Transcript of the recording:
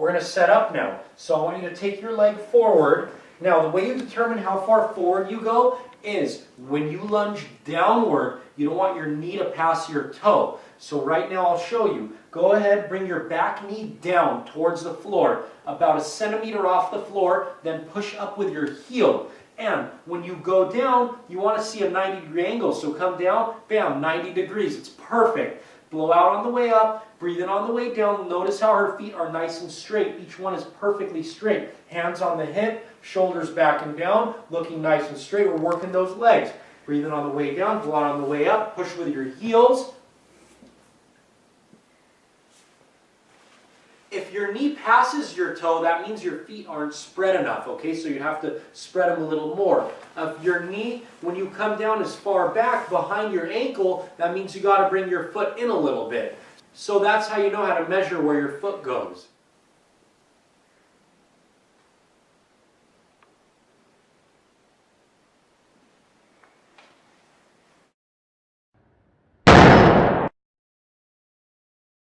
We're going to set up now. So I want you to take your leg forward. Now, the way you determine how far forward you go is when you lunge downward, you don't want your knee to pass your toe. So right now I'll show you. Go ahead, bring your back knee down towards the floor, about a centimeter off the floor, then push up with your heel. And when you go down, you want to see a 90-degree angle. So come down, bam, 90 degrees. It's perfect. Blow out on the way up, breathe in on the way down. Notice how her feet are nice and straight. Each one is perfectly straight. Hands on the hip, shoulders back and down, looking nice and straight. We're working those legs. Breathe in on the way down, blow out on the way up, push with your heels. If your knee passes your toe, that means your feet aren't spread enough, okay? So you have to spread them a little more. If your knee, when you come down as far back behind your ankle, that means you got to bring your foot in a little bit. So that's how you know how to measure where your foot goes.